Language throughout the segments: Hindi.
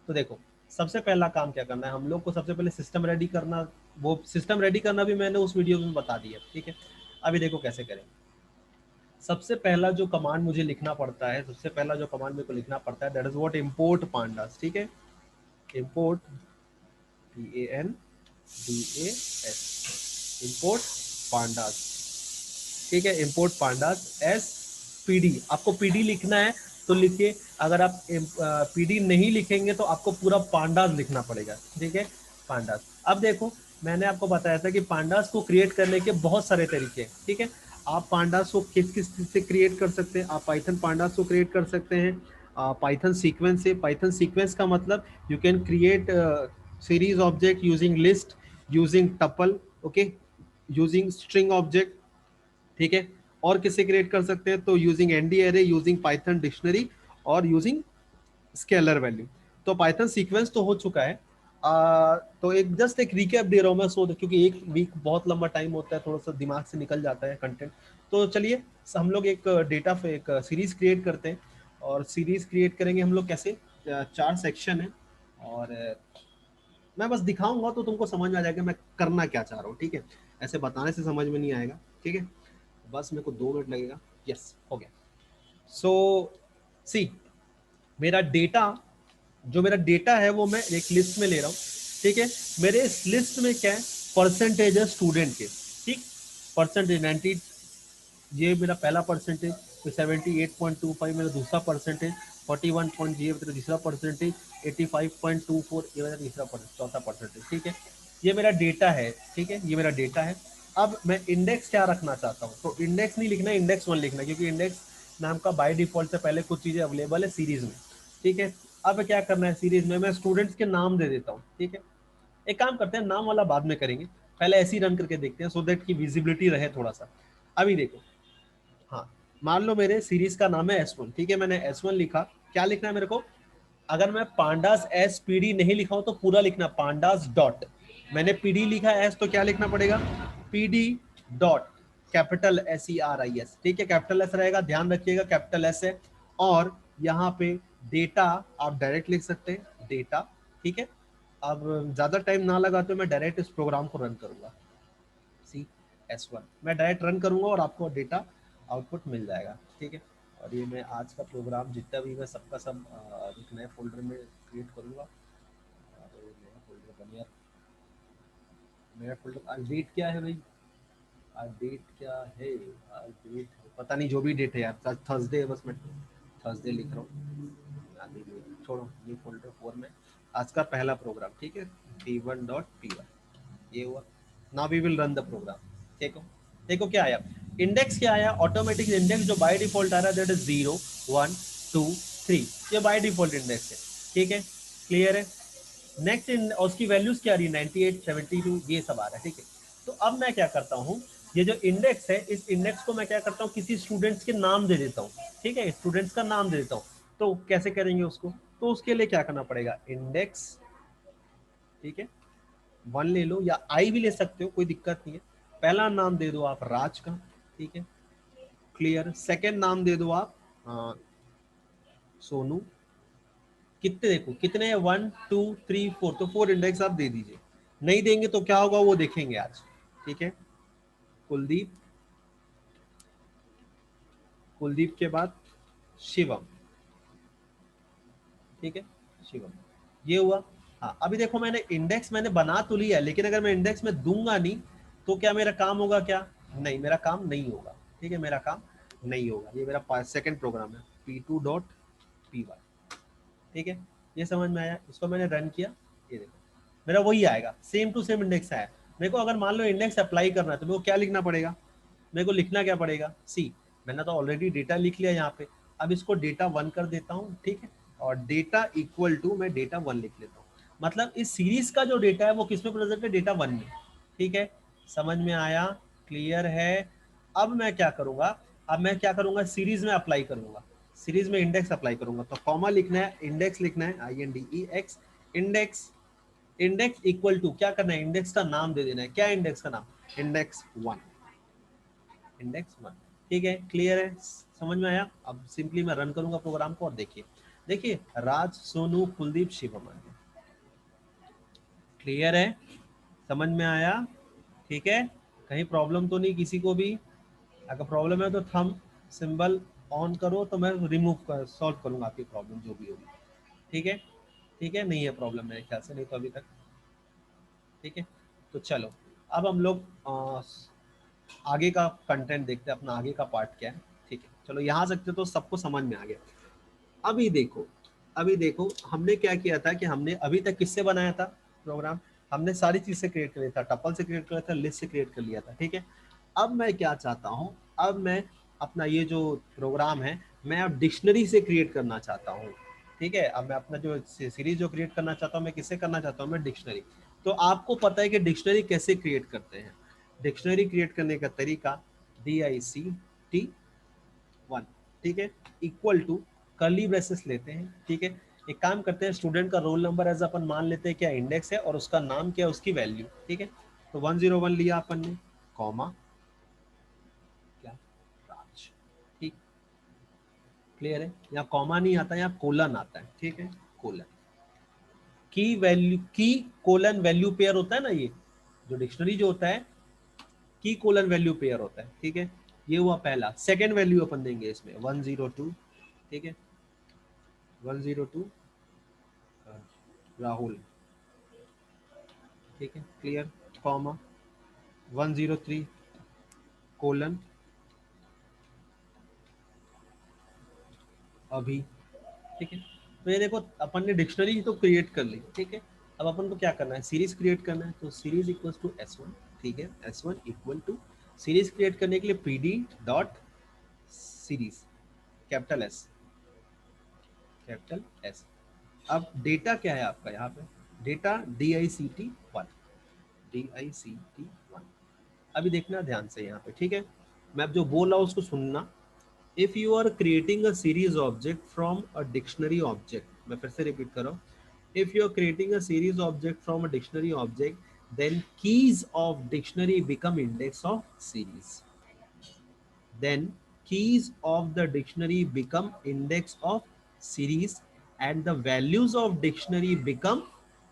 तो देखो सबसे पहला काम क्या करना है हम लोग को, सबसे पहले सिस्टम रेडी करना। वो सिस्टम रेडी करना भी मैंने उस वीडियो में बता दिया, ठीक है। अभी देखो कैसे करें। सबसे पहला जो कमांड मुझे लिखना पड़ता है, सबसे पहला जो कमांड मेरे को लिखना पड़ता है, that is what, import pandas, ठीक है। इंपोर्ट PANDAS, इंपोर्ट पांडास, ठीक है। इंपोर्ट पांडास एस PD, आपको PD लिखना है तो लिखिए। अगर आप PD नहीं लिखेंगे तो आपको पूरा पांडास लिखना पड़ेगा, ठीक है। पांडास। अब देखो मैंने आपको बताया था कि पांडास को क्रिएट करने के बहुत सारे तरीके हैं, ठीक है। आप पांडास को किस किस से क्रिएट कर सकते हैं, आप पाइथन पांडास को क्रिएट कर सकते हैं पाइथन सीक्वेंस से। पाइथन सीक्वेंस का मतलब you can create series object using list, using tuple, okay, using string object, ठीक है। और किससे क्रिएट कर सकते हैं, तो using ND array, using Python dictionary, और यूजिंग स्केलर वैल्यू। तो पाइथन सीक्वेंस तो हो चुका है। तो एक जस्ट एक रिकैप दे रहा हूँ मैं, सो क्योंकि एक वीक बहुत लंबा टाइम होता है, थोड़ा सा दिमाग से निकल जाता है कंटेंट। तो चलिए हम लोग एक डेटा एक सीरीज क्रिएट करते हैं। और सीरीज क्रिएट करेंगे हम लोग कैसे, 4 सेक्शन है। और मैं बस दिखाऊंगा तो तुमको समझ में आ जाएगा मैं करना क्या चाह रहा हूँ, ठीक है। ऐसे बताने से समझ में नहीं आएगा, ठीक है। बस मेरे को 2 मिनट लगेगा। यस, हो गया। सो सी, मेरा डेटा, जो मेरा डेटा है वो मैं एक लिस्ट में ले रहा हूँ, ठीक है। मेरे इस लिस्ट में क्या है, परसेंटेज है स्टूडेंट के, ठीक। परसेंटेज 90, ये मेरा पहला परसेंटेज। फिर 78.25 मेरा दूसरा परसेंटेज। 41.0 मेरा तीसरा परसेंटेज। 85.24 ये मेरा तीसरा चौथा परसेंटेज, ठीक है। ये मेरा डेटा है, ठीक है, ये मेरा डेटा है। अब मैं इंडेक्स क्या रखना चाहता हूँ, तो इंडेक्स नहीं लिखना, इंडेक्स 1 लिखना, क्योंकि इंडेक्स नाम का बाय डिफॉल्ट से पहले कुछ चीज़ें अवेलेबल है सीरीज में, ठीक है। अब क्या करना है, सीरीज में मैं स्टूडेंट्स के नाम दे देता हूँ, ठीक है। एक काम करते हैं, नाम वाला बाद में करेंगे, पहले ऐसे ही रन करके देखते हैं, सो दैट की विजिबिलिटी रहे थोड़ा सा। अभी देखो, हाँ, मान लो मेरे सीरीज का नाम है S1, ठीक है। मैंने S1 लिखा। क्या लिखना है मेरे को, अगर मैं पांडास SPD नहीं लिखा हूं तो पूरा लिखना पांडास डॉट। मैंने PD लिखा है S, तो क्या लिखना पड़ेगा, PD डॉट कैपिटल SERIS, ठीक है। कैपिटल S रहेगा, ध्यान रखिएगा कैपिटल S है। और यहाँ पे डेटा आप डायरेक्ट लिख सकते हैं, डेटा, ठीक है। अब ज्यादा टाइम ना लगा तो मैं डायरेक्ट इस प्रोग्राम को रन करूंगा। CS1 मैं डायरेक्ट रन करूंगा और आपको डेटा आउटपुट मिल जाएगा, ठीक है। और ये मैं आज का प्रोग्राम जितना भी मैं सबका सब एक नए फोल्डर में क्रिएट करूंगा। और नया फोल्डर बन गया, मेरा फोल्डर। आज डेट क्या है भाई, आज डेट क्या है, आज डेट पता नहीं, जो भी डेट है यार, थर्सडे है, बस मैं थर्सडे लिख रहा हूँ। अभी छोड़ो, न्यू फोल्डर 4 में आज का पहला प्रोग्राम, ठीक है। p1.py ये हुआ। Now we will run the program. देखो, देखो क्या आया, इंडेक्स क्या आया, ऑटोमेटिक इंडेक्स जो बाय डिफॉल्ट आ रहा है दैट इज 0 1 2 3, ये बाय डिफॉल्ट इंडेक्स है, ठीक है। क्लियर है। नेक्स्ट उसकी वैल्यूज क्या आ रही है, 98 72 ये सब आ रहा है, ठीक है। तो अब मैं क्या करता हूँ, ये जो इंडेक्स है, इस इंडेक्स को मैं क्या करता हूँ, किसी स्टूडेंट्स के नाम दे देता हूँ, ठीक है। स्टूडेंट्स का नाम दे देता हूँ। तो कैसे करेंगे उसको, तो उसके लिए क्या करना पड़ेगा, इंडेक्स, ठीक है, 1 ले लो या I भी ले सकते हो, कोई दिक्कत नहीं है। पहला नाम दे दो आप राज का, ठीक है। क्लियर। सेकंड नाम दे दो आप सोनू। कितने, देखो कितने, 1 2 3 4, तो 4 इंडेक्स आप दे दीजिए। नहीं देंगे तो क्या होगा वो देखेंगे आज, ठीक है। कुलदीप, कुलदीप के बाद शिवम, ठीक है, शिवम, ये हुआ। हाँ, अभी देखो मैंने इंडेक्स मैंने बना तो लिया, लेकिन अगर मैं इंडेक्स में दूंगा नहीं तो क्या मेरा काम होगा, क्या नहीं, मेरा काम नहीं होगा, ठीक है, मेरा काम नहीं होगा। ये मेरा सेकंड प्रोग्राम है p2.py, ठीक है। ये समझ में आया, इसको मैंने रन किया, ये देखो मेरा वही आएगा, सेम टू सेम इंडेक्स आया। मेरे को अगर मान लो इंडेक्स अप्लाई करना है तो मेरे को क्या लिखना पड़ेगा, मेरे को लिखना क्या पड़ेगा, सी, मैंने तो ऑलरेडी डेटा लिख लिया यहाँ पे। अब इसको डेटा 1 कर देता हूँ, ठीक है। और डेटा इक्वल टू मैं डेटा 1 लिख लेता हूँ। मतलब इस सीरीज का जो डेटा है वो किस में प्रेजेंट है, डेटा 1 में, ठीक है। समझ में आया, क्लियर है। अब मैं क्या करूंगा, अब मैं क्या करूंगा, सीरीज में अप्लाई करूंगा, सीरीज में इंडेक्स अप्लाई करूंगा। तो कॉमा लिखना है, इंडेक्स लिखना है, INDEX, index, index equal to क्या करना है, इंडेक्स का नाम दे देना है। क्या इंडेक्स का नाम, इंडेक्स 1, इंडेक्स 1, ठीक है। क्लियर है, समझ में आया। अब सिंपली मैं रन करूंगा प्रोग्राम को और देखिए देखिए राज, सोनू, कुलदीप, शिवम आ गया। क्लियर है, समझ में आया? ठीक है, कहीं प्रॉब्लम तो नहीं किसी को भी? अगर प्रॉब्लम है तो थंब सिंबल ऑन करो तो मैं रिमूव कर सॉल्व करूंगा आपकी प्रॉब्लम जो भी होगी। ठीक है, ठीक है, नहीं है प्रॉब्लम मेरे ख्याल से, नहीं तो अभी तक। ठीक है, तो चलो अब हम लोग आगे का कंटेंट देखते हैं, अपना आगे का पार्ट क्या है। ठीक है, चलो यहाँ सकते तो सबको समझ में आ गया। अभी देखो, अभी देखो हमने क्या किया था कि हमने अभी तक किससे बनाया था प्रोग्राम? हमने सारी चीज से क्रिएट कर लिया था, टपल से क्रिएट कर लिया था, लिस्ट से क्रिएट कर लिया था। ठीक है, अब मैं क्या चाहता हूँ, अब मैं अपना ये जो प्रोग्राम है मैं अब डिक्शनरी से क्रिएट करना चाहता हूँ। ठीक है, अब मैं अपना जो सीरीज जो क्रिएट करना चाहता हूँ मैं किससे करना चाहता हूँ? मैं डिक्शनरी। तो आपको पता है कि डिक्शनरी कैसे क्रिएट करते हैं? डिक्शनरी क्रिएट करने का तरीका DICT1, ठीक है, इक्वल टू कर्ली ब्रेसेस लेते हैं। ठीक है, एक काम करते हैं, स्टूडेंट का रोल नंबर एज अपन मान लेते हैं क्या इंडेक्स है, और उसका नाम क्या है, उसकी वैल्यू। ठीक है, तो 101 लिया अपन ने, कॉमा क्या, राज। ठीक, क्लियर है? यहाँ कॉमा नहीं आता, यहाँ कोलन आता है। ठीक है, कोलन की वैल्यू, की कोलन वैल्यू पेयर होता है ना, ये जो डिक्शनरी जो होता है की कोलन वैल्यू पेयर होता है। ठीक है, ये हुआ पहला। सेकेंड वैल्यू अपन देंगे इसमें 102। ठीक है, 102 राहुल। ठीक है, क्लियर, कॉमा 103 कोलन अभी। ठीक है, तो ये देखो अपन ने डिक्शनरी तो क्रिएट कर ली। ठीक है, अब अपन को क्या करना है, सीरीज क्रिएट करना है, तो सीरीज इक्वल्स टू S1। ठीक है, S1 equal to series create करने के लिए PD dot series, capital S, capital S. अब डेटा क्या है आपका यहाँ पे? Data DICT1, DICT1। अभी देखना ध्यान से यहाँ पे। ठीक है, मैं अब जो बोल रहा हूँ उसको सुनना। If you are creating a series object from a dictionary object, मैं फिर से रिपीट कर रहा हूँ, if you are creating a series object from a dictionary object then keys of dictionary become index of series, then keys of the dictionary become index of series and the values of dictionary become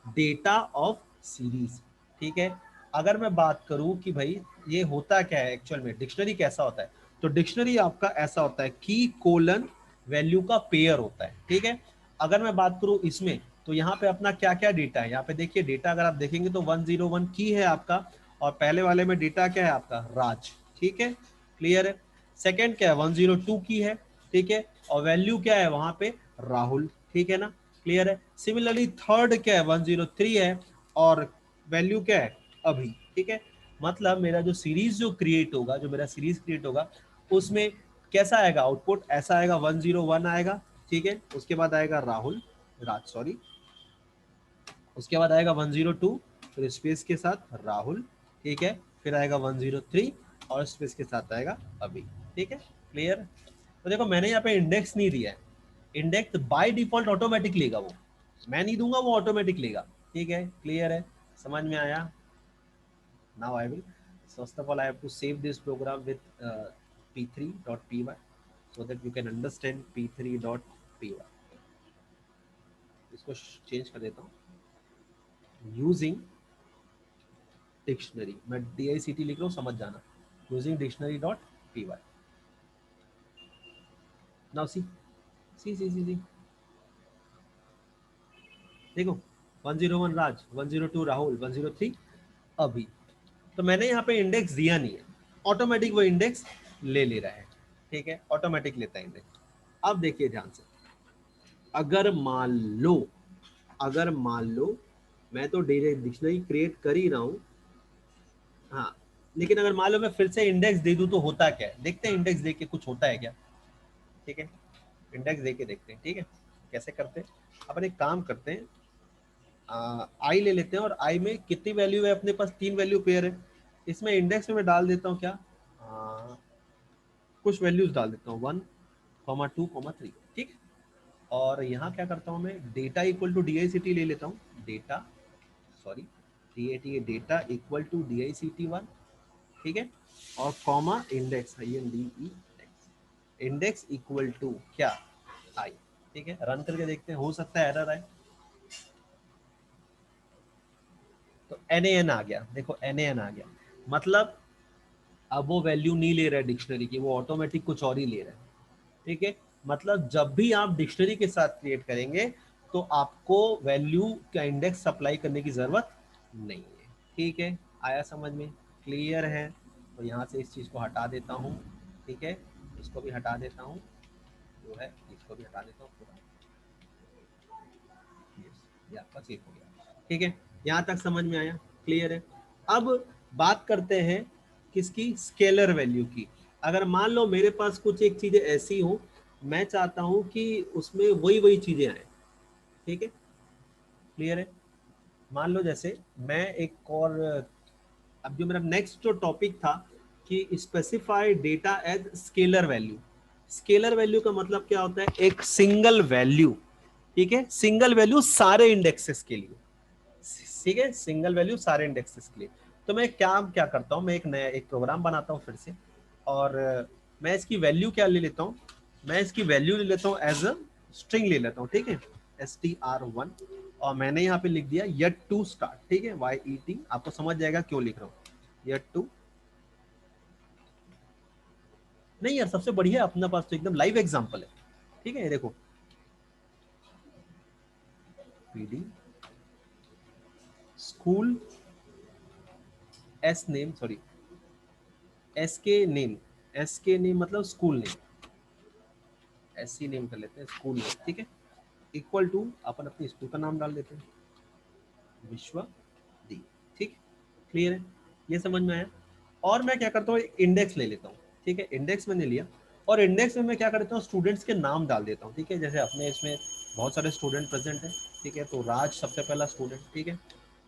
data of series। ठीक है, अगर मैं बात करूं कि भाई ये होता क्या है एक्चुअल में, डिक्शनरी कैसा होता है, तो डिक्शनरी आपका ऐसा होता है की कोलन वैल्यू का पेयर होता है। ठीक है, अगर मैं बात करूं इसमें, तो यहाँ पे अपना क्या क्या डेटा है, यहाँ पे देखिए डेटा अगर आप देखेंगे तो 101 की है आपका, और पहले वाले में डेटा क्या है आपका, राज। ठीक है, क्लियर है? सेकंड क्या है, 102 की है। ठीक है, और वैल्यू क्या है वहां पे, राहुल। ठीक है ना, क्लियर है? सिमिलरली थर्ड क्या है, 103 है, और वैल्यू क्या है, अभी। ठीक है, मतलब मेरा जो सीरीज जो क्रिएट होगा, जो मेरा सीरीज क्रिएट होगा उसमें कैसा आएगा आउटपुट, ऐसा आएगा 101 आएगा। ठीक है, उसके बाद आएगा राहुल, राज सॉरी, उसके बाद आएगा 102, फिर स्पेस के साथ राहुल। ठीक है, फिर आएगा 103 और स्पेस के साथ आएगा अभी। ठीक है, क्लियर? तो देखो मैंने यहाँ पे इंडेक्स नहीं दिया है, इंडेक्स बाय डिफॉल्ट ऑटोमेटिक लेगा वो, मैं नहीं दूंगा वो ऑटोमेटिक लेगा। ठीक है, क्लियर है, समझ में आया? Now I will, first of all I have to save this program with p3.py so that you can understand p3.py। इसको चेंज कर देता हूँ, यूजिंग डिक्शनरी, मैं DICT लिख रहा हूँ, समझ जाना, using dictionary dot P Y. Now see, see देखो, 101 राज, 102 राहुल, 103 अभी। तो मैंने यहाँ पे इंडेक्स दिया नहीं है, ऑटोमेटिक वो इंडेक्स ले रहा है। ठीक है, ऑटोमेटिक लेता है इंडेक्स। अब देखिए ध्यान से, अगर मान लो, अगर मान लो मैं तो डिक्शनरी क्रिएट कर ही रहा हूँ, हाँ, लेकिन अगर मान लो मैं फिर से इंडेक्स दे दूं तो होता क्या है, देखते हैं इंडेक्स दे के कुछ होता है क्या। ठीक है, इंडेक्स दे के देखते हैं। ठीक है, कैसे करते हैं, अपन एक काम करते हैं, आई ले लेते हैं, और आई में कितनी वैल्यू है अपने पास, 3 वैल्यू पेयर है। इसमें इंडेक्स में मैं डाल देता हूँ क्या, कुछ वैल्यूज डाल देता हूँ 1, 2, 3। ठीक है, और यहाँ क्या करता हूँ मैं, डेटा इक्वल टू DICT ले लेता हूँ, data sorry data equal to DICT1। ठीक है, और comma index, INDE index equal to क्या, आई। ठीक है, रन करके देखते हैं, हो सकता है एरर आए। तो NaN आ गया, देखो NaN आ गया, मतलब अब वो वैल्यू नहीं ले रहा है डिक्शनरी की, वो ऑटोमेटिक कुछ और ही ले रहा है। ठीक है, मतलब जब भी आप डिक्शनरी के साथ क्रिएट करेंगे तो आपको वैल्यू का इंडेक्स सप्लाई करने की जरूरत नहीं है। ठीक है, आया समझ में, क्लियर है? तो यहाँ से इस चीज को हटा देता हूँ। ठीक है, इसको भी हटा देता हूँ, जो है इसको भी हटा देता हूँ पूरा। Yes, ये आपका चेक हो गया। ठीक है, यहाँ तक समझ में आया, क्लियर है? अब बात करते हैं किसकी, स्केलर वैल्यू की। अगर मान लो मेरे पास कुछ एक चीजें ऐसी हो, मैं चाहता हूं कि उसमें वही वही चीजें आए। ठीक है, क्लियर है? मान लो जैसे मैं एक और, अब जो मेरा नेक्स्ट जो टॉपिक था कि specify data as scalar value. Scalar value का मतलब क्या होता है, एक सिंगल वैल्यू। ठीक है, सिंगल वैल्यू सारे इंडेक्सेस के लिए। ठीक है, सिंगल वैल्यू सारे इंडेक्सेस के लिए। तो मैं क्या करता हूँ, मैं एक नया एक प्रोग्राम बनाता हूँ फिर से, और मैं इसकी वैल्यू क्या ले लेता हूँ, मैं इसकी वैल्यू ले लेता हूँ एज अ स्ट्रिंग ले लेता हूँ। ठीक है, str1, और मैंने यहाँ पे लिख दिया yet to start। ठीक है, YET, आपको समझ जाएगा क्यों लिख रहा हूँ yet to। नहीं यार, सबसे बढ़िया अपना पास तो एकदम लाइव एग्जांपल है। ठीक है, ये देखो, PD school S name, sorry SK name मतलब स्कूल नेम, SC नेम कर लेते हैं, स्कूल नेम। ठीक है, इक्वल टू अपन अपने स्कूल का नाम डाल देते हैं, विश्वदीप। ठीक, क्लियर है? ये समझ में आया? और मैं क्या करता हूँ, इंडेक्स ले लेता हूँ। ठीक है, इंडेक्स मैंने लिया, और इंडेक्स में मैं क्या करता हूँ, स्टूडेंट्स के नाम डाल देता हूँ। ठीक है, जैसे अपने इसमें बहुत सारे स्टूडेंट प्रेजेंट है। ठीक है, तो राज सबसे पहला स्टूडेंट। ठीक है,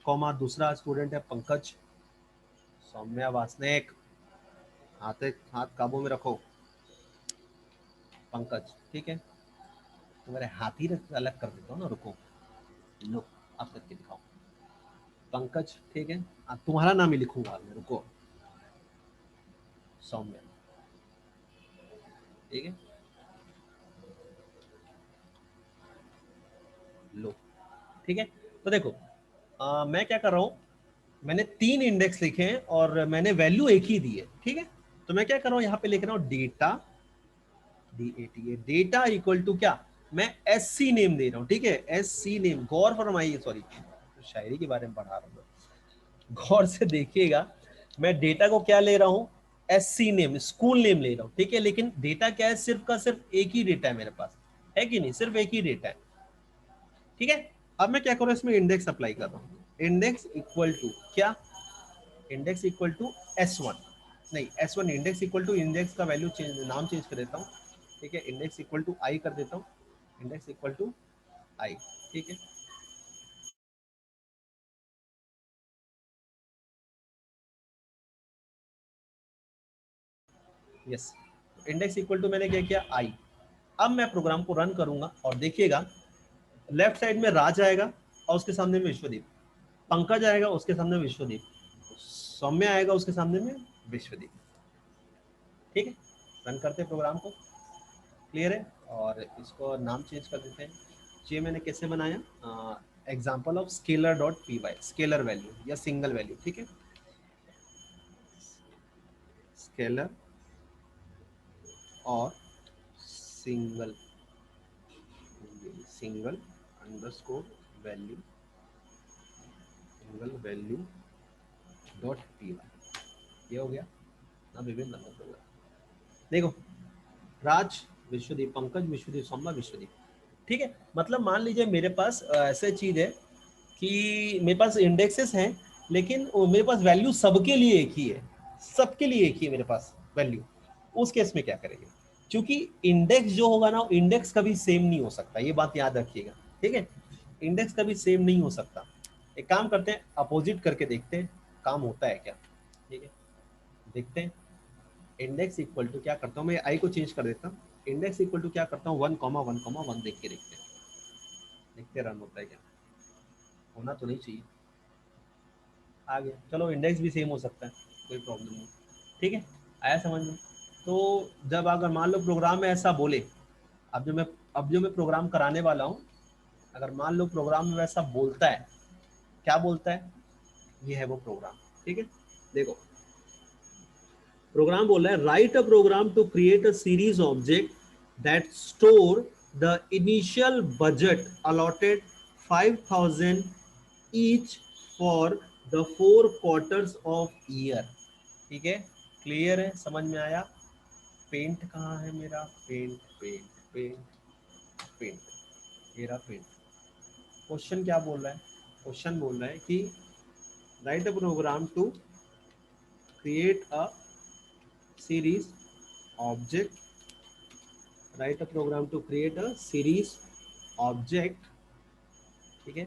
कॉमा दूसरा स्टूडेंट है पंकज, सौम्या वासनिक, हाथ हाथ काबू में रखो, पंकज। ठीक है, तो मेरे हाथ ही अलग कर देता हूँ ना, रुको, लो आप करके दिखाओ, पंकज। ठीक है, अब तुम्हारा नाम ही लिखूंगा मैं, रुको, सौम्या। ठीक है, लो। ठीक है, तो देखो, मैं क्या कर रहा हूँ, मैंने 3 इंडेक्स लिखे हैं और मैंने वैल्यू एक ही दी है। ठीक है, तो मैं क्या कर रहा हूँ, यहाँ पे लिख रहा हूँ data, DATA, data equal to क्या, मैं SC नेम दे रहा हूँ। ठीक है, SC नेम, गौर फरमाइए, सॉरी शायरी के बारे में पढ़ा रहा हूँ, गौर से देखिएगा। मैं डेटा को क्या ले रहा हूँ, SC नेम, स्कूल नेम ले रहा हूँ। ठीक है, लेकिन डेटा क्या है, सिर्फ का सिर्फ एक ही डेटा है मेरे पास, है कि नहीं, सिर्फ एक ही डेटा है। ठीक है, अब मैं क्या करूँ, इसमें इंडेक्स अप्लाई कर रहा हूँ, इंडेक्स इक्वल टू क्या, इंडेक्स इक्वल टू S1, नहीं S1, index equal to, index का वैल्यू चेंज, नाम चेंज कर देता हूँ। ठीक है, इंडेक्स इक्वल टू I कर देता हूँ, इंडेक्स इक्वल टू I। ठीक है, यस, इंडेक्स इक्वल टू मैंने क्या किया, I। अब मैं प्रोग्राम को रन करूंगा और देखिएगा, लेफ्ट साइड में राज आएगा और उसके सामने में विश्वदीप, पंकज आएगा उसके सामने विश्वदीप, सौम्य आएगा उसके सामने में विश्वदीप। ठीक है, रन करते हैं प्रोग्राम को, क्लियर है? और इसको नाम चेंज कर देते हैं। ये मैंने कैसे बनाया, example of scalar dot P Y, scalar value या सिंगल वैल्यू। ठीक है, स्केलर और single, single underscore value, single value dot P Y, ये हो गया ना, विभिन्न नंबर होगा। देखो, राज विश्वदीप, पंकज विश्वदीप, सौम्या विश्वदीप। ठीक है, मतलब मान लीजिए मेरे पास ऐसे चीज है कि मेरे पास इंडेक्सेस हैं, लेकिन मेरे पास वैल्यू सबके लिए एक ही है, सबके लिए एक ही है मेरे पास वैल्यू। उस केस में क्या करेंगे, क्योंकि इंडेक्स जो होगा ना, इंडेक्स कभी सेम नहीं हो सकता, ये बात याद रखिएगा। ठीक है, इंडेक्स कभी सेम नहीं हो सकता। एक काम करते हैं, अपोजिट करके देखते हैं काम होता है क्या। ठीक है, देखते हैं। इंडेक्स इक्वल टू क्या करता हूँ मैं, आई को चेंज कर देता हूँ, इंडेक्स इक्वल टू क्या करता हूँ, 1,1,1 देख के देखते हैं, देखते रन होता है क्या, होना तो नहीं चाहिए, आ गया। चलो, इंडेक्स भी सेम हो सकता है, कोई प्रॉब्लम नहीं। ठीक है, आया समझ में? तो जब अगर मान लो प्रोग्राम में ऐसा बोले, अब जो मैं अब जो मैं प्रोग्राम कराने वाला हूँ, अगर मान लो प्रोग्राम में वैसा बोलता है, क्या बोलता है, ये है वो प्रोग्राम। ठीक है, देखो प्रोग्राम बोल रहा है write a program to create a series object that store the initial budget allotted 5000 each for the 4 quarters of year. ठीक है, क्लियर है, समझ में आया। पेंट कहाँ है मेरा, पेंट पेंट पेंट पेंट, मेरा पेंट। क्वेश्चन क्या बोल रहा है, क्वेश्चन बोल रहा है कि write a program to create a series object, write a program to create a series object. ठीक है,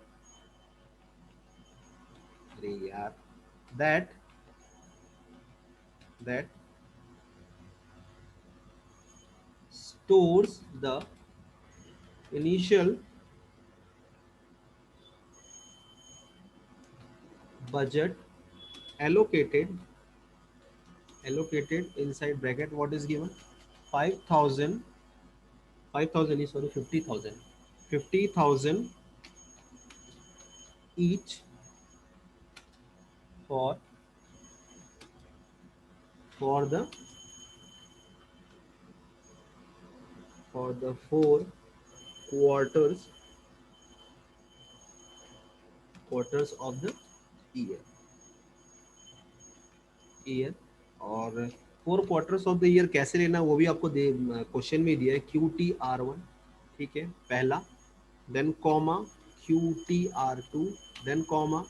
अरे यार, that that stores the initial budget allocated inside bracket what is given 5000, 5000 is sorry 50,000, 50,000 each for the four quarters of the year। और 4 क्वार्टर्स ऑफ द ईयर कैसे लेना वो भी आपको दे क्वेश्चन में दिया है, QTR1। ठीक है, पहला, then comma QTR2, then comma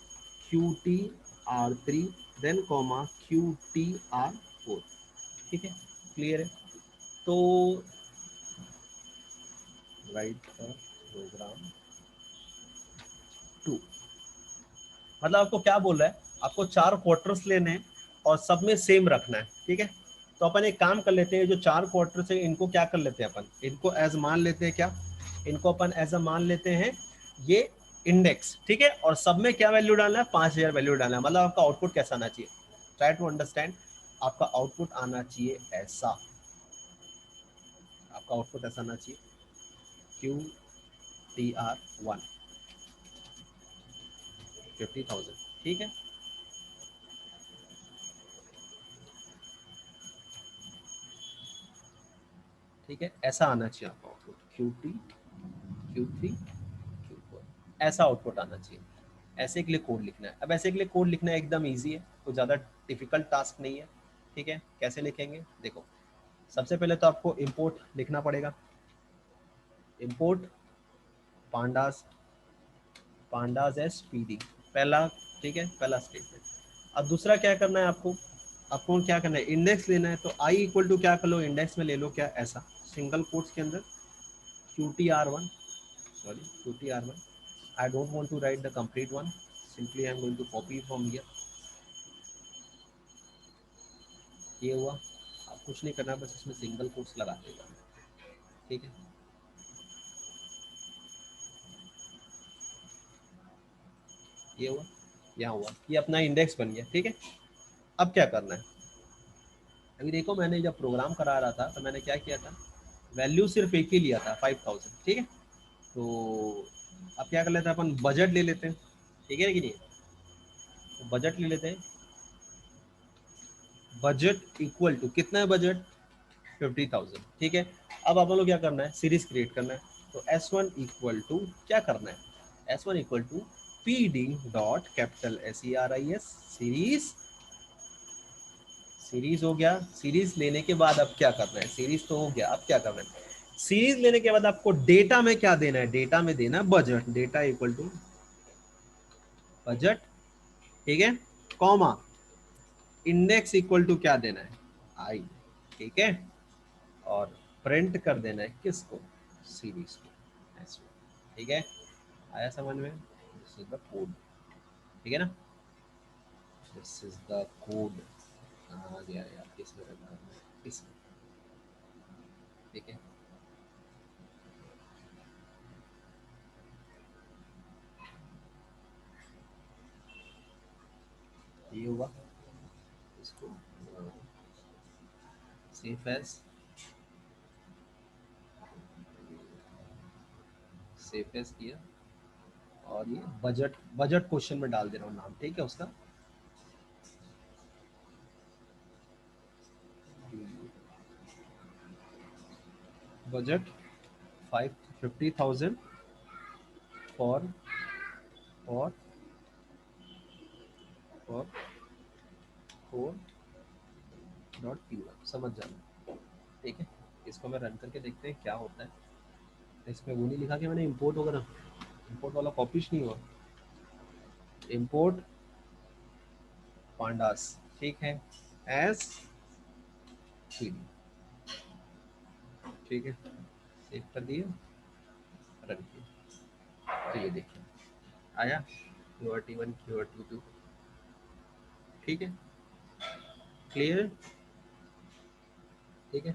QTR3, then comma QTR4। ठीक है, क्लियर है। तो राइट प्रोग्राम टू, मतलब आपको क्या बोल रहा है, आपको 4 क्वार्टर्स लेने हैं और सब में सेम रखना है। ठीक है, तो अपन एक काम कर लेते हैं, जो 4 क्वार्टर्स है इनको क्या कर लेते हैं अपन, इनको एज मान लेते हैं, क्या इनको अपन एज अ मान लेते हैं ये इंडेक्स। ठीक है, और सब में क्या वैल्यू डालना है, 5000 वैल्यू डालना है। मतलब आपका आउटपुट कैसा आना चाहिए, ट्राई टू अंडरस्टैंड। आपका आउटपुट आना चाहिए ऐसा, आपका आउटपुट ऐसा आना चाहिए QTR1 50,000। ठीक है, ठीक है, ऐसा आना चाहिए आपका आउटपुट QT Q3 Q4, ऐसा आउटपुट आना चाहिए। ऐसे के लिए कोड लिखना है। अब ऐसे के लिए कोड लिखना है एकदम इजी है, कोई ज़्यादा डिफिकल्ट टास्क नहीं है। ठीक है, कैसे लिखेंगे देखो, सबसे पहले तो आपको इंपोर्ट लिखना पड़ेगा, import pandas, pandas S P D, पहला। ठीक है, पहला स्टेटमेंट। अब दूसरा क्या करना है आपको, आपको क्या करना है, इंडेक्स लेना है। तो आई इक्वल टू क्या कर लो, इंडेक्स में ले लो क्या, ऐसा सिंगल कोट्स के अंदर QTR1, sorry QTR1। I don't want to write the complete one, simply I am going to copy from here। ये हुआ, आप कुछ नहीं करना, बस इसमें सिंगल कोट्स लगा देगा। ठीक है, ये हुआ, यहाँ हुआ, ये अपना इंडेक्स बन गया। ठीक है, अब क्या करना है, अभी देखो मैंने जब प्रोग्राम करा रहा था तो मैंने क्या किया था, वैल्यू सिर्फ एक ही लिया था 5000। ठीक है, तो अब क्या कर लेते हैं अपन, बजट ले लेते हैं। ठीक है कि नहीं, तो बजट ले लेते हैं, बजट इक्वल टू कितना है बजट, 50,000। ठीक है, अब अपन लोग क्या करना है, सीरीज क्रिएट करना है। तो S1 इक्वल टू क्या करना है, S1 equal to PD dot capital SERIS series, series हो गया। सीरीज लेने के बाद अब क्या करना है, सीरीज तो हो गया, अब क्या करना है, सीरीज लेने के बाद आपको डेटा में क्या देना है, डेटा में देना है budget, data equal to budget. ठीक है, कॉमा इंडेक्स इक्वल टू क्या देना है, आई। ठीक है, और प्रिंट कर देना है किसको, सीरीज को, ऐसे। ठीक है, आया समझ में, दिस इज द कोड। ठीक है ना, दिस इज द कोड। कहाँ गया यार, किसमें रखा है, इसमें। ठीक है, ये हुआ, इसको सेव एज, सेव एज किया और ये बजट बजट क्वेश्चन में डाल दे रहा हूँ नाम, ठीक है उसका। बजट 50,000 फॉर और 4.py, समझ जाना, ठीक है। इसको मैं रन करके देखते हैं क्या होता है। इसमें वो नहीं लिखा कि मैंने इंपोर्ट वगैरह, इंपोर्ट वाला कॉपीज नहीं हुआ, इंपोर्ट पांडास, ठीक है, एस पीडी, ठीक है, सेव कर दिए, रन किया, तो ये देखिए आया QRT1 QRT2, ठीक है, क्लियर, ठीक है।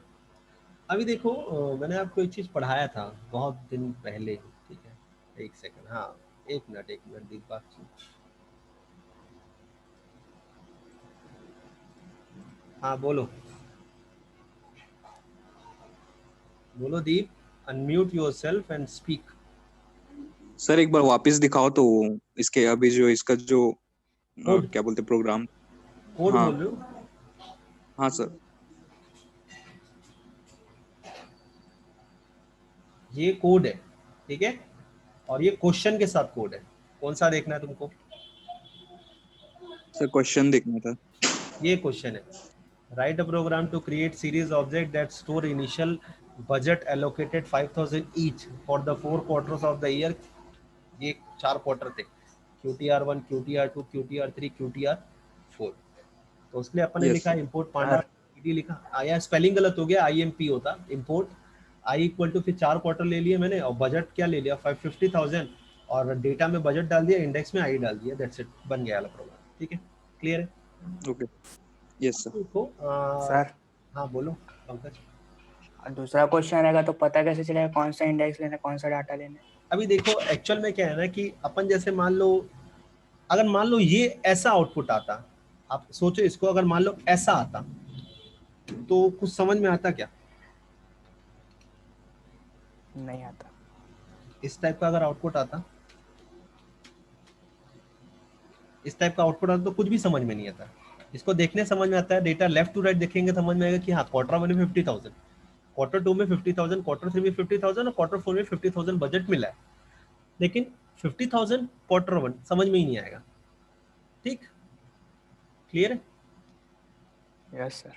अभी देखो मैंने आपको एक चीज पढ़ाया था बहुत दिन पहले, ठीक है, एक सेकंड, हाँ एक मिनट दीप बात सुन। हाँ बोलो बोलो Deep, unmute yourself and speak. Sir एक बार वापस दिखाओ तो इसके अभी जो इसका जो कोड, क्या बोलते प्रोग्राम। कोड हाँ बोल रहे हो? हाँ सर। ये कोड है, ठीक है, और ये क्वेश्चन के साथ कोड है। कौन सा देखना है तुमको? सर क्वेश्चन देखना था। ये क्वेश्चन है, write a program to create series object that store initial budget allocated 5,000 each for the 4 quarters of the year. ये 4 क्वार्टर थे, QTR1 QTR2 QTR3 QTR4। तो उसके लिए अपन ने यस लिखा सर। इंपोर्ट पांडा पीडी लिखा, आया स्पेलिंग गलत हो गया, IMP होता इंपोर्ट, आई इक्वल टू, फिर 4 क्वार्टर ले लिए मैंने और बजट क्या ले लिया 550,000 और डेटा में बजट डाल दिया, इंडेक्स में आई डाल दिया, दैट्स इट, बन गया वाला प्रोग्राम, ठीक है, क्लियर है। ओके। Yes sir. देखो सर हाँ बोलो पंकज। दूसरा क्वेश्चन रहेगा तो पता कैसे चलेगा कौन सा इंडेक्स लेना है, कौन सा डाटा लेना है? अभी देखो एक्चुअल में क्या है ना कि अपन जैसे मान लो, अगर मान लो ये ऐसा आउटपुट आता, आप सोचो इसको, अगर मान लो ऐसा आता तो कुछ समझ में आता क्या? नहीं आता। इस टाइप का अगर आउटपुट आता, इस टाइप का आउटपुट आता तो कुछ भी समझ में नहीं आता। इसको देखने समझ में आता है, डेटा लेफ्ट टू राइट देखेंगे समझ में आएगा कि हाँ क्वार्टर 1 में 50,000, क्वार्टर 2 में 50,000, क्वार्टर 3 में 50,000 और क्वार्टर 4 में 50,000 बजट मिला है, लेकिन 50,000 क्वार्टर 1 समझ में ही नहीं आएगा, ठीक, क्लियर है। Yes sir.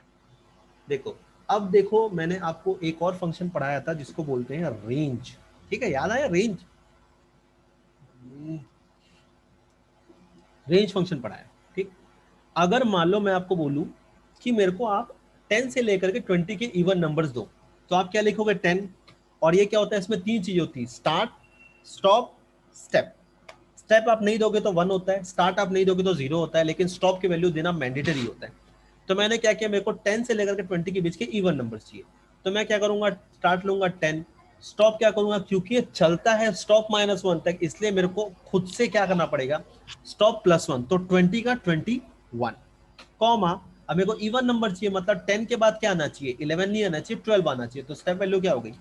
देखो अब देखो मैंने आपको एक और फंक्शन पढ़ाया था जिसको बोलते हैं रेंज, ठीक है, याद आया रेंज? रेंज फंक्शन पढ़ाया, ठीक। अगर मान लो मैं आपको बोलूं कि मेरे को आप 10 से लेकर के 20 के इवन नंबर्स दो, तो आप क्या लिखोगे 10, और ये क्या होता है, इसमें 3 चीजें होती है, स्टार्ट, स्टॉप, स्टेप। स्टेप आप नहीं दोगे तो 1 होता है, स्टार्ट आप नहीं दोगे तो 0 होता है, लेकिन स्टॉप की वैल्यू देना मैंडेटरी होता है। तो मैंने क्या किया, मेरे को 10 से लेकर के 20 के बीच के इवन नंबर चाहिए, तो मैं क्या करूंगा, स्टार्ट लूंगा 10, स्टॉप क्या करूंगा, क्योंकि ये चलता है स्टॉप -1 तक, इसलिए मेरे को खुद से क्या करना पड़ेगा, स्टॉप +1, तो 20 का 21, कॉमा, अब मेरे को इवन नंबर चाहिए, मतलब 10 के बाद क्या आना चाहिए, 11 नहीं आना चाहिए, 12 आना चाहिए, तो स्टेप वैल्यू क्या हो गई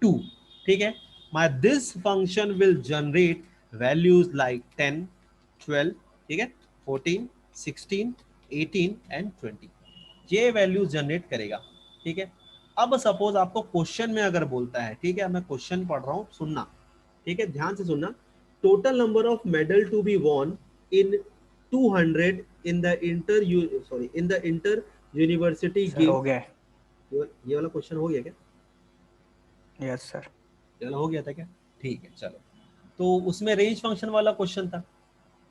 2, ठीक है। My this function will generate values like 10 12, ठीक है, 14 16 18 एंड 20, ये वैल्यूज जनरेट करेगा, ठीक है। अब सपोज आपको क्वेश्चन में अगर बोलता है, ठीक है, मैं क्वेश्चन पढ़ रहा हूं, सुनना, ठीक है, ध्यान से सुनना, total number of medal to be won in 200 in the inter university sir game. हो गया है। ये वाला क्वेश्चन हो गया क्या? Yes sir. चलो हो गया था क्या, ठीक है चलो। तो उसमें रेंज फंक्शन वाला क्वेश्चन था,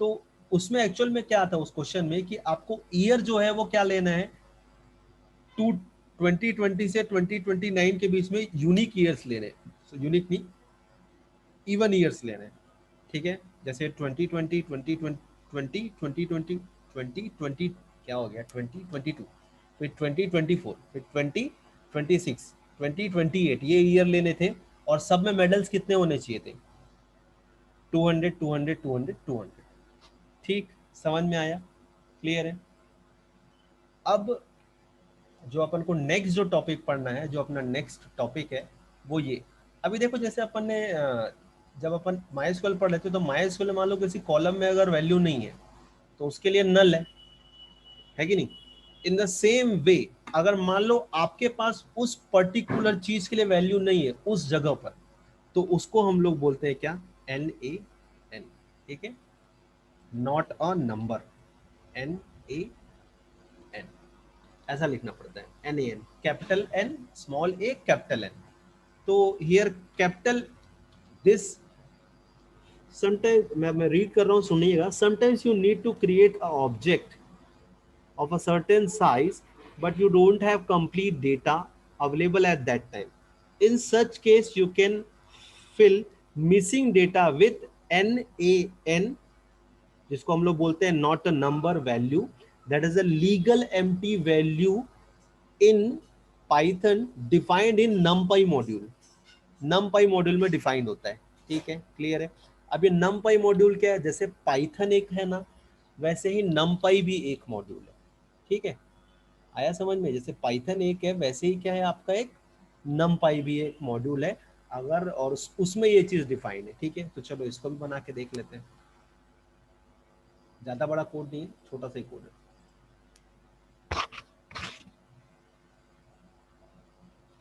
तो उसमें एक्चुअल में क्या था उस क्वेश्चन में कि आपको ईयर जो है वो क्या लेना है, 2020 से 2029 के बीच में यूनिक ईयर्स लेने, यूनिक नहीं, इवन ईयर्स लेने, ठीक है। जैसे 2020 2020 2020 2020 क्या हो गया 2022, फिर 2024, फिर 2026, 2028, ये ईयर लेने थे, और सब में मेडल्स कितने होने चाहिए थे, 200 200 200 200, ठीक, समझ में आया, क्लियर है। अब जो अपन को नेक्स्ट जो टॉपिक पढ़ना है, जो अपना नेक्स्ट टॉपिक है वो ये, अभी देखो जैसे अपन ने जब अपन MySQL पढ़ लेते हैं तो MySQL मान लो किसी कॉलम में अगर वैल्यू नहीं है तो उसके लिए नल है कि नहीं। इन द सेम वे अगर मान लो आपके पास उस पर्टिकुलर चीज के लिए वैल्यू नहीं है उस जगह पर, तो उसको हम लोग बोलते हैं क्या, NaN, ठीक है, नॉट अ नंबर, NaN ऐसा लिखना पड़ता है, NaN, capital N small a capital N। तो हियर कैपिटल दिस समटाइम्स मैं रीड कर रहा हूँ सुनिएगा, sometimes you need to create a object of a certain size but you don't have complete data available at that time. In such case you can fill missing data with NaN, जिसको हम लोग बोलते हैं not a number value, that is a legal empty value in Python defined in numpy module। numpy module में डिफाइंड होता है, ठीक है, क्लियर है। अब ये numpy मॉड्यूल क्या है, जैसे पाइथन एक है ना वैसे ही numpy भी एक मॉड्यूल है, ठीक है, आया समझ में, जैसे पाइथन एक है वैसे ही क्या है आपका एक numpy भी एक मॉड्यूल है, अगर और उसमें ये चीज डिफाइंड है, ठीक है। तो चलो इसको भी बना के देख लेते हैं, ज्यादा बड़ा कोड नहीं है, छोटा सा ही कोड है।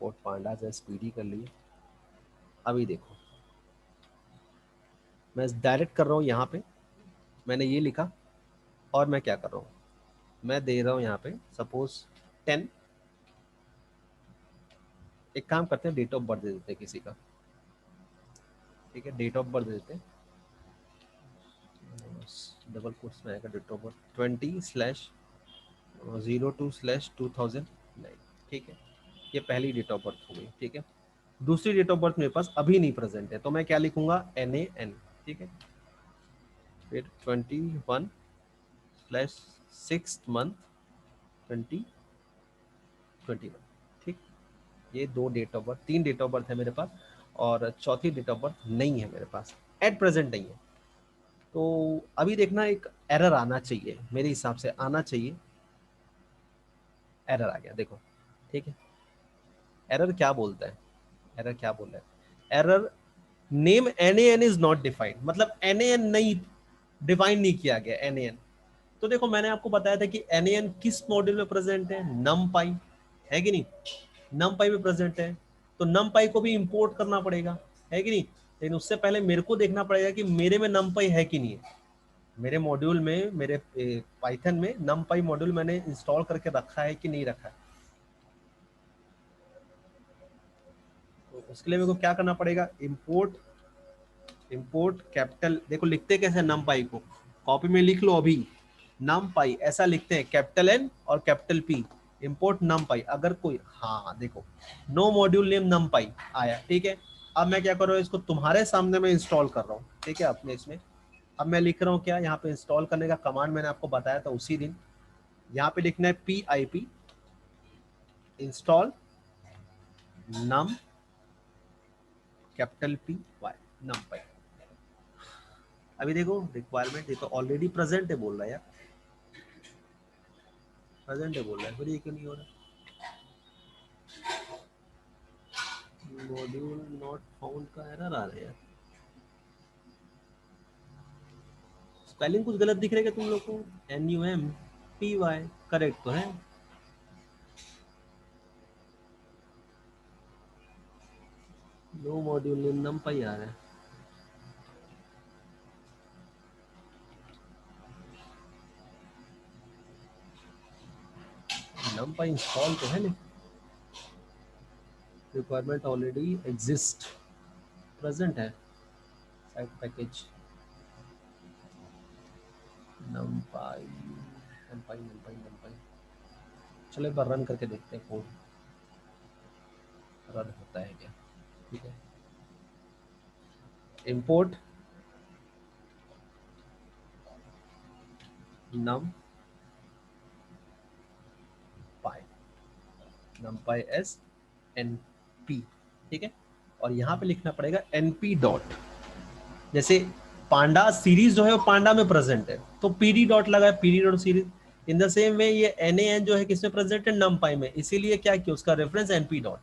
पोर्ट पांडा से स्पीडी कर लिए। अभी देखो मैं डायरेक्ट कर रहा हूँ यहाँ पे, मैंने ये लिखा और मैं क्या कर रहा हूँ, मैं दे रहा हूँ यहाँ पे सपोज 10, एक काम करते हैं डेट ऑफ बर्थ दे देते हैं किसी का, ठीक है, डेट ऑफ बर्थ दे देते हैं, डबल कोट्स में आएगा डेट ऑफ बर्थ 20/02/2009, ठीक है, ये पहली डेट ऑफ बर्थ हो गई, ठीक है। दूसरी डेट ऑफ बर्थ मेरे पास अभी नहीं प्रेजेंट है तो मैं क्या लिखूंगा NaN, ठीक है, फिर 21/6/2021, ठीक। ये दो डेट ऑफ बर्थ, तीन डेट ऑफ बर्थ है मेरे पास और चौथी डेट ऑफ बर्थ नहीं है मेरे पास, एट प्रेजेंट नहीं है। तो अभी देखना एक एरर आना चाहिए, मेरे हिसाब से आना चाहिए, एरर आ गया देखो, ठीक है। एरर क्या बोलता है, एरर क्या बोल रहा है, error name NaN is not defined, मतलब NaN नहीं डिफाइन नहीं किया गया NaN। तो देखो मैंने आपको बताया था कि NaN किस मॉड्यूल में प्रेजेंट है, numpy, है कि नहीं, numpy में प्रेजेंट है, तो numpy को भी इंपोर्ट करना पड़ेगा, है कि नहीं। लेकिन उससे पहले मेरे को देखना पड़ेगा कि मेरे में numpy है कि नहीं है, मेरे मॉड्यूल में, मेरे पाइथन में numpy मॉड्यूल मैंने इंस्टॉल करके रखा है कि नहीं रखा है। तो उसके लिए मेरे को क्या करना पड़ेगा, इंपोर्ट कैपिटल, देखो लिखते कैसे numpy को, कॉपी में लिख लो अभी, numpy ऐसा लिखते हैं, कैपिटल N और कैपिटल P, इंपोर्ट numpy। अगर कोई, हाँ देखो नो मॉड्यूल नेम numpy आया, ठीक है। अब मैं क्या कर रहा हूँ, इसको तुम्हारे सामने मैं इंस्टॉल कर रहा हूँ, ठीक है, अपने इसमें। अब मैं लिख रहा हूँ क्या, यहाँ पे इंस्टॉल करने का कमांड मैंने आपको बताया था उसी दिन, यहाँ पे लिखना है PIP install num capital Py numpy। अभी देखो रिक्वायरमेंट देखो ऑलरेडी प्रेजेंट है बोल रहा है यार, प्रेजेंट है बोल रहा है, फिर ये क्यों नहीं हो रहा, मॉड्यूल नॉट फाउंड का एरर आ रहा है यार। स्पेलिंग कुछ गलत दिख रहा है क्या तुम लोग को, NUMPY करेक्ट तो है, नो मॉड्यूल नेम numpy आ रहा है, numpy इंस्टॉल तो है नहीं, रिक्वायरमेंट ऑलरेडी एग्जिस्ट, प्रेजेंट है site package numpy numpy numpy numpy। चलो एक बार रन करके देखते हैं कोड रन होता है क्या, ठीक है। इंपोर्ट numpy एस NP, ठीक है। और यहाँ पे लिखना पड़ेगा NP डॉट, जैसे पांडा सीरीज जो है वो पांडा में प्रेजेंट है तो PD डॉट लगा है, PD dot series. In the same way ये NaN जो है किसमें प्रेजेंट है, numpy में, इसीलिए क्या किया उसका रेफरेंस NP डॉट।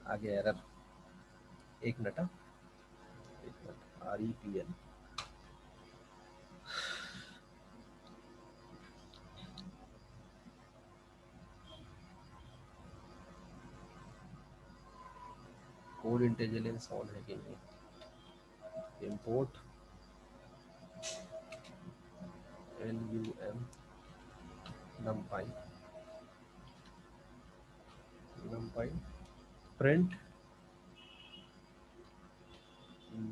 आ गया एरर, एक मिनट, एक minute, REPL code intelligence on है कि नहीं, import LUM numpy print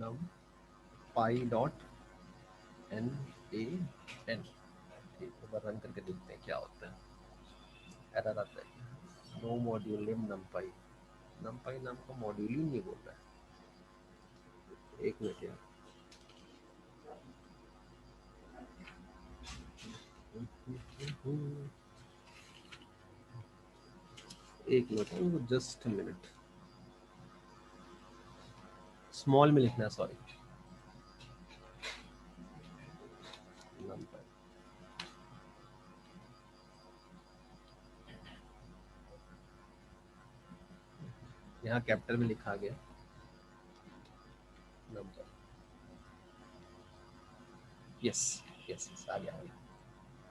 numpy dot NaN। ठीक है, रन करके देखते हैं क्या होता है। एरर आता है, no module name numpy, numpy नाम का मॉड्यूल ही नहीं बोल रहा है। एक मिनट यार, एक मिनट, जस्ट मिनट, स्मॉल में लिखना है, सॉरी। यहाँ कैपिटल में लिखा गया नंबर, यस यस आ गया,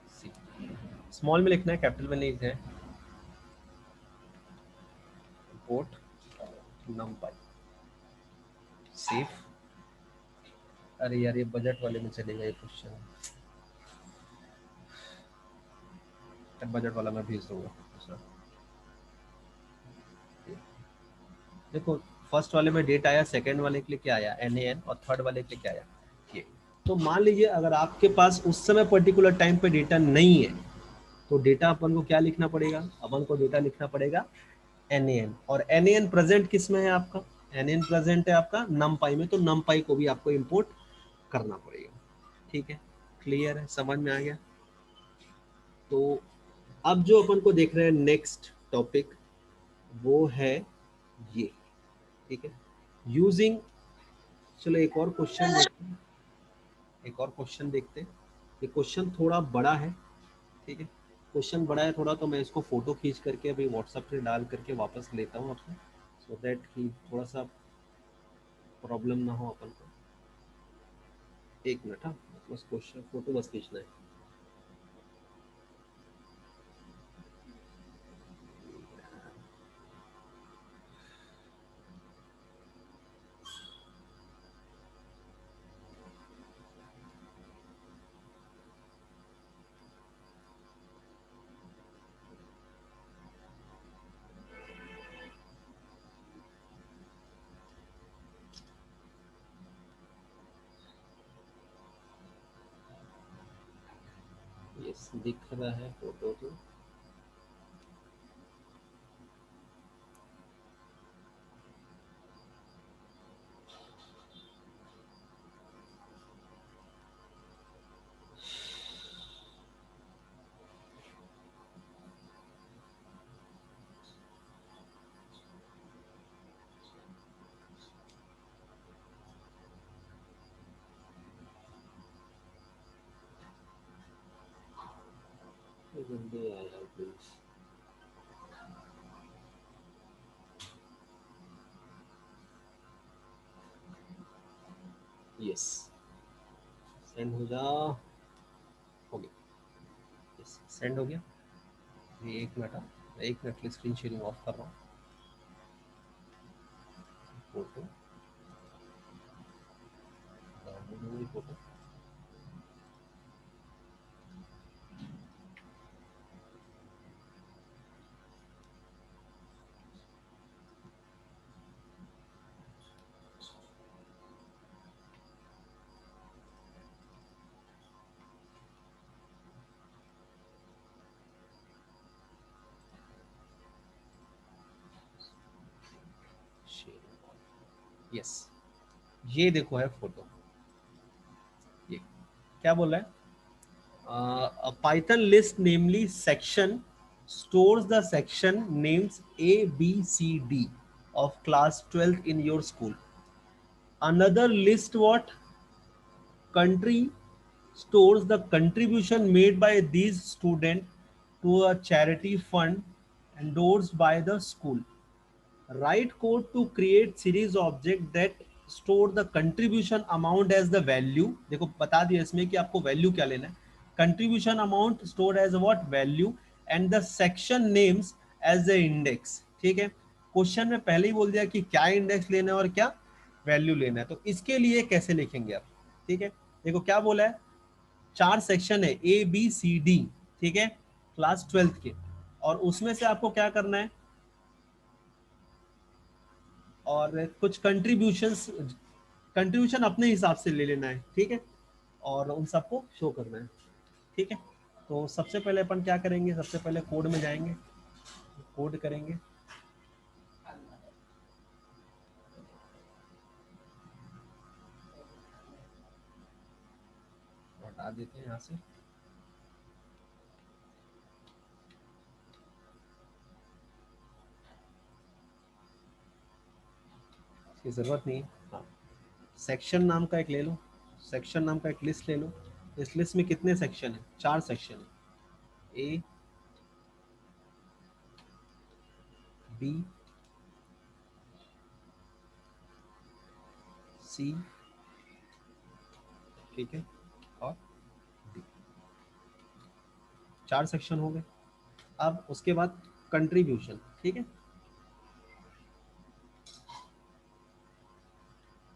सी स्मॉल में लिखना है, कैपिटल में नहीं लिखना है। Import numpy save. अरे यार ये बजट वाले में चलेगा ये क्वेश्चन, बजट वाला मैं भेज दूंगा दूसरा। देखो फर्स्ट वाले में डेट आया, सेकंड वाले के लिए क्या आया NaN, और थर्ड वाले के लिए क्या आया ये। तो मान लीजिए अगर आपके पास उस समय पर्टिकुलर टाइम पे डेटा नहीं है तो डेटा अपन को क्या लिखना पड़ेगा, अपन को डेटा लिखना पड़ेगा NaN, और NaN प्रेजेंट किस में है आपका, NaN प्रेजेंट है आपका numpy में, तो numpy को भी आपको इंपोर्ट करना पड़ेगा। ठीक है, क्लियर है, समझ में आ गया। तो अब जो अपन को देख रहे हैं नेक्स्ट टॉपिक वो है ये, ठीक है, यूजिंग। चलो एक और क्वेश्चन देखते हैं, एक और क्वेश्चन देखते हैं। ये क्वेश्चन थोड़ा बड़ा है, ठीक है, क्वेश्चन बड़ा है थोड़ा, तो मैं इसको फोटो खींच करके अभी व्हाट्सएप पे डाल करके वापस लेता हूँ आपसे, सो दैट कि थोड़ा सा प्रॉब्लम ना हो अपन को। एक मिनट, हाँ बस क्वेश्चन फोटो बस खींचना है। यस दिख रहा है फोटो तो, जल्दी आया प्लीज। यस सेंड हो जा, हो गया, यस सेंड हो गया। ये एक मिनट, एक मिनट की स्क्रीन शेयरिंग ऑफ कर रहा हूँ। फोटो डाउनलोड हो गई फोटो, यस ये देखो है फोटो। ये क्या बोल रहा है, a python list namely section stores the section names A B C D of class 12th in your school. Another list what country stores the contribution made by these students to a charity fund endorsed by the school. Write code to create series object that store the contribution amount as the value. देखो बता दिया इसमें कि आपको वैल्यू क्या लेना है। Contribution amount store as what, value, and the section names as the index. ठीक है, क्वेश्चन में पहले ही बोल दिया कि क्या इंडेक्स लेना है और क्या वैल्यू लेना है। तो इसके लिए कैसे लिखेंगे आप? ठीक है, देखो क्या बोला है, 4 सेक्शन है ए बी सी डी, ठीक है, क्लास 12th के, और उसमें से आपको क्या करना है, और कुछ कंट्रीब्यूशन अपने हिसाब से ले लेना है। ठीक है, और उन सबको शो करना है। ठीक है, तो सबसे पहले अपन क्या करेंगे, सबसे पहले कोड में जाएंगे, कोड करेंगे। हटा देते हैं यहाँ से, इसकी जरूरत नहीं है। हाँ, सेक्शन नाम का एक ले लो, सेक्शन नाम का एक लिस्ट ले लो। इस लिस्ट में कितने सेक्शन है? 4 सेक्शन है, ए बी सी, ठीक है, और डी, 4 सेक्शन हो गए। अब उसके बाद कंट्रीब्यूशन, ठीक है,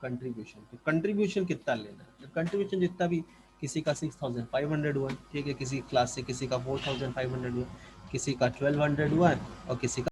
कंट्रीब्यूशन, तो कंट्रीब्यूशन कितना लेना है? कंट्रीब्यूशन जितना भी, किसी का 6500 हुआ, ठीक है, किसी क्लास से किसी का 4500 हुआ, किसी का 1200 हुआ और किसी का